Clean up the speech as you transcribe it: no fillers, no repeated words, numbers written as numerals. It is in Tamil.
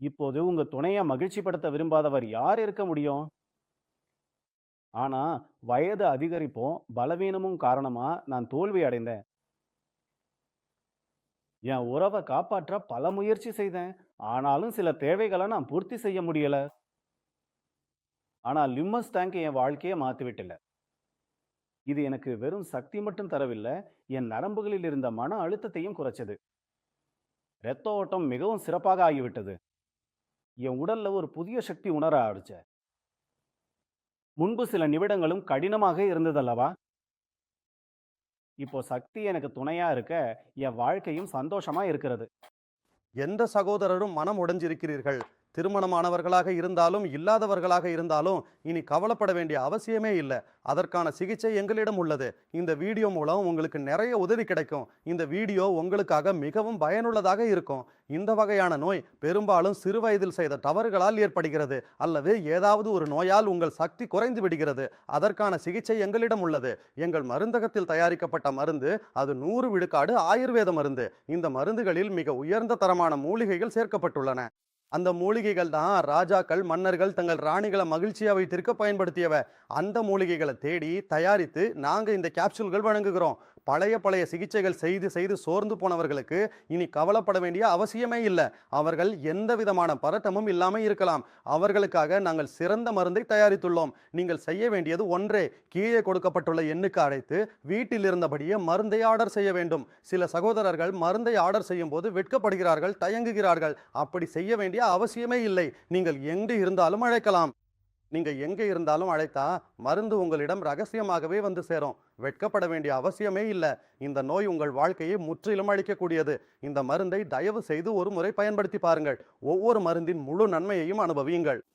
இப்போது உங்க துணைய மகிழ்ச்சிப்படுத்த விரும்பாதவர் யார் இருக்க முடியும்? ஆனா, வயது அதிகரிப்பும், பலவீனமும் காரணமா நான் தோல்வி அடைந்தேன். என் உறவ காப்பாற்ற பல முயற்சி செய்தேன். ஆனாலும் சில தேவைகள நான் பூர்த்தி செய்ய முடியல. ஆனா லிம்மஸ் டேங்க் என் வாழ்க்கைய மாத்திவிட்டல. இது எனக்கு வெறும் சக்தி மட்டும் தரவில்ல, என் நரம்புகளில் இருந்த மன அழுத்தத்தையும் குறைச்சது. இரத்த ஓட்டம் மிகவும் சிறப்பாக ஆகிவிட்டது. என் உடல்ல ஒரு புதிய சக்தி உணர ஆரம்பிச்சேன். முன்பு சில நிமிடங்களும் கடினமாக இருந்ததல்லவா? இப்போ சக்தி எனக்கு துணையா இருக்க, என் வாழ்க்கையும் சந்தோஷமா இருக்கிறது. எந்த சகோதரரும் மனம் உடைஞ்சிருக்கிறீர்கள். திருமணமானவர்களாக இருந்தாலும், இல்லாதவர்களாக இருந்தாலும், இனி கவலைப்பட வேண்டிய அவசியமே இல்ல. அதற்கான சிகிச்சை எங்களிடம் உள்ளது. இந்த வீடியோ மூலம் உங்களுக்கு நிறைய உதவி கிடைக்கும். இந்த வீடியோ உங்களுக்காக மிகவும் பயனுள்ளதாக இருக்கும். இந்த வகையான நோய் பெரும்பாலும் சிறு வயதில் செய்த தவறுகளால் ஏற்படுகிறது, அல்லது ஏதாவது ஒரு நோயால் உங்கள் சக்தி குறைந்து விடுகிறது. அதற்கான சிகிச்சை எங்களிடம் உள்ளது. எங்கள் மருந்தகத்தில் தயாரிக்கப்பட்ட மருந்து, அது 100 விழுக்காடு ஆயுர்வேத மருந்து. இந்த மருந்துகளில் மிக உயர்ந்த தரமான மூலிகைகள் சேர்க்கப்பட்டுள்ளன. அந்த மூலிகைகள் தான் ராஜாக்கள், மன்னர்கள் தங்கள் ராணிகளை மகிழ்ச்சியா வைத்திருக்க பயன்படுத்தியவ. அந்த மூலிகைகளை தேடி தயாரித்து நாங்க இந்த கேப்சூல்கள் வழங்குகிறோம். பழைய பழைய சிகிச்சைகள் செய்து செய்து சோர்ந்து போனவர்களுக்கு இனி கவலைப்பட வேண்டிய அவசியமே இல்லை. அவர்கள் எந்த விதமான பதட்டமும் இல்லாம இருக்கலாம். அவர்களுக்காக நாங்கள் சிறந்த மருந்தை தயாரித்துள்ளோம். நீங்கள் செய்ய வேண்டியது ஒன்றே, கீழே கொடுக்கப்பட்டுள்ள எண்ணுக்கு அழைத்து வீட்டில் இருந்தபடியே மருந்தை ஆர்டர் செய்ய வேண்டும். சில சகோதரர்கள் மருந்தை ஆர்டர் செய்யும் போது வெட்கப்படுகிறார்கள், தயங்குகிறார்கள். அப்படி செய்ய வேண்டிய அவசியமே இல்லை. நீங்கள் எங்கு இருந்தாலும் அழைக்கலாம். நீங்க எங்க இருந்தாலும் அழைத்தா மருந்து உங்களிடம் ரகசியமாகவே வந்து சேரும். வெட்கப்பட வேண்டிய அவசியமே இல்ல. இந்த நோய் உங்கள் வாழ்க்கையை முற்றிலும் அழிக்கக்கூடியது. இந்த மருந்தை தயவு செய்து ஒரு முறை பயன்படுத்தி பாருங்கள். ஒவ்வொரு மருந்தின் முழு நன்மையையும் அனுபவியுங்கள்.